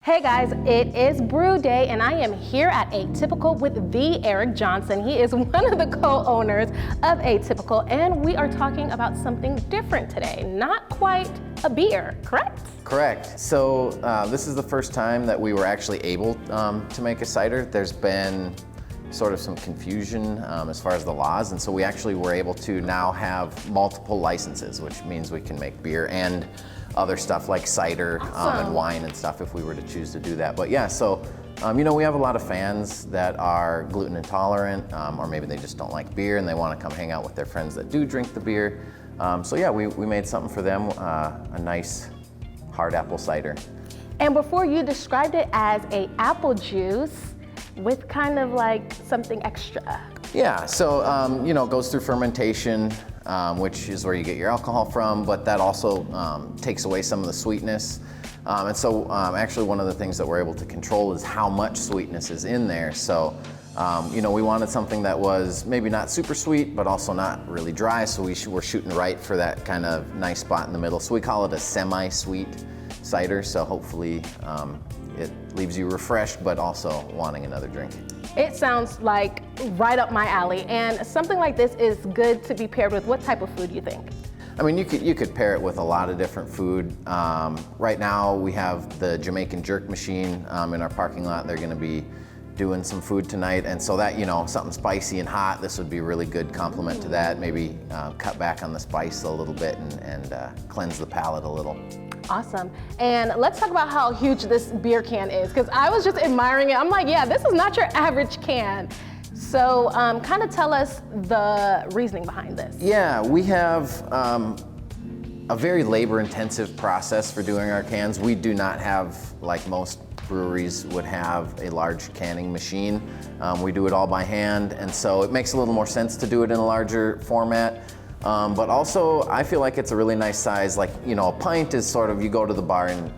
Hey guys, it is Brewday and I am here at Atypical with the Eric Johnson. He is one of the co-owners of Atypical and we are talking about something different today. Not quite a beer, correct? Correct. So this is the first time that we were actually able to make a cider. There's been sort of some confusion as far as the laws, and so we actually were able to now have multiple licenses, which means we can make beer and other stuff like cider and wine and stuff if we were to choose to do that. But yeah, so you know, we have a lot of fans that are gluten intolerant, or maybe they just don't like beer and they want to come hang out with their friends that do drink the beer. So yeah, we made something for them, a nice hard apple cider. And before, you described it as a apple juice with kind of like something extra. Yeah, so you know, it goes through fermentation, which is where you get your alcohol from, but that also takes away some of the sweetness. And so actually one of the things that we're able to control is how much sweetness is in there. So you know, we wanted something that was maybe not super sweet, but also not really dry, so we're shooting right for that kind of nice spot in the middle. So we call it a semi-sweet cider, so hopefully it leaves you refreshed, but also wanting another drink. It sounds like right up my alley, and something like this is good to be paired with what type of food, you think? I mean, you could pair it with a lot of different food. Right now we have the Jamaican jerk machine in our parking lot. They're gonna be doing some food tonight, and so that, you know, something spicy and hot, this would be a really good complement to that. Maybe cut back on the spice a little bit and cleanse the palate a little. Awesome. And let's talk about how huge this beer can is, because I was just admiring it. I'm like, yeah, this is not your average can. So kind of tell us the reasoning behind this. Yeah, we have a very labor-intensive process for doing our cans. We do not have, like most breweries would have, a large canning machine. We do it all by hand, and so it makes a little more sense to do it in a larger format. But also, I feel like it's a really nice size. Like, you know, a pint is sort of, you go to the bar and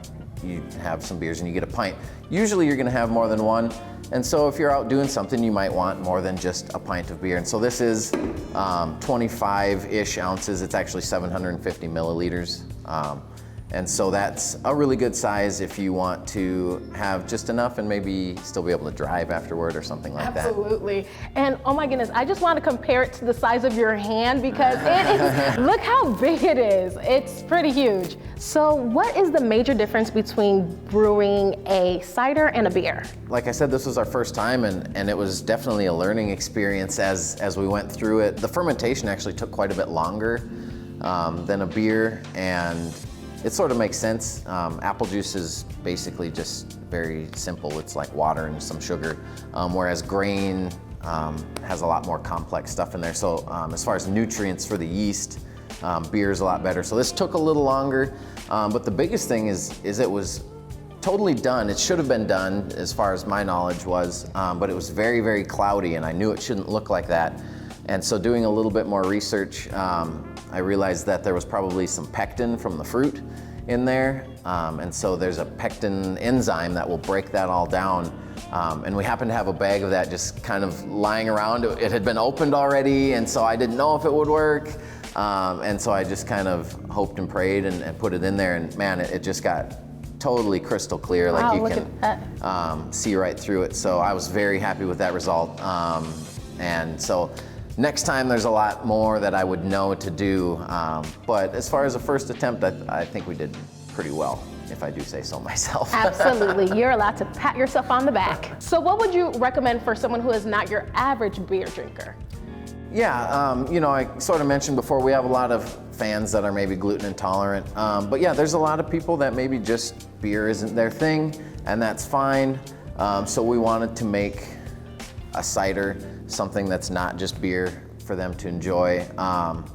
you have some beers and you get a pint. Usually you're gonna have more than one. And so if you're out doing something, you might want more than just a pint of beer. And so this is 25-ish ounces. It's actually 750 milliliters. And so that's a really good size if you want to have just enough and maybe still be able to drive afterward or something like that. Absolutely. And oh my goodness, I just want to compare it to the size of your hand because it is, look how big it is. It's pretty huge. So what is the major difference between brewing a cider and a beer? Like I said, this was our first time and it was definitely a learning experience as we went through it. The fermentation actually took quite a bit longer than a beer, and it sort of makes sense. Apple juice is basically just very simple. It's like water and some sugar, whereas grain has a lot more complex stuff in there. So as far as nutrients for the yeast, beer is a lot better. So this took a little longer, but the biggest thing is it was totally done. It should have been done as far as my knowledge was, but it was very, very cloudy and I knew it shouldn't look like that. And so doing a little bit more research, I realized that there was probably some pectin from the fruit in there. And so there's a pectin enzyme that will break that all down. And we happened to have a bag of that just kind of lying around. It had been opened already, and so I didn't know if it would work. And so I just kind of hoped and prayed and put it in there, and man, it just got totally crystal clear. Wow, like you can see right through it. So I was very happy with that result. And so next time there's a lot more that I would know to do, but as far as a first attempt, I think we did pretty well, if I do say so myself. Absolutely, you're allowed to pat yourself on the back. So what would you recommend for someone who is not your average beer drinker? Yeah, you know, I sort of mentioned before, we have a lot of fans that are maybe gluten intolerant, but yeah, there's a lot of people that maybe just beer isn't their thing, and that's fine. So we wanted to make a cider, something that's not just beer, for them to enjoy.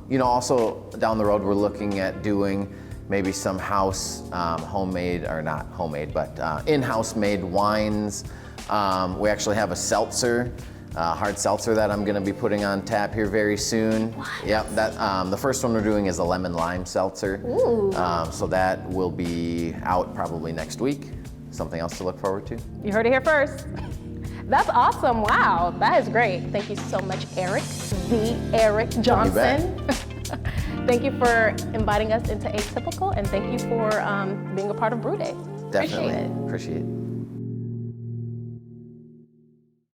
You know, also down the road, we're looking at doing maybe some house homemade, or not homemade, but in-house made wines. We actually have a seltzer, hard seltzer that I'm gonna be putting on tap here very soon. What? Yep, that, the first one we're doing is a lemon lime seltzer. Ooh. So that will be out probably next week. Something else to look forward to. You heard it here first. That's awesome, wow, that is great. Thank you so much, Eric, the Eric Johnson. Thank you for inviting us into Atypical, and thank you for being a part of Brewday. Definitely, Appreciate it. appreciate it.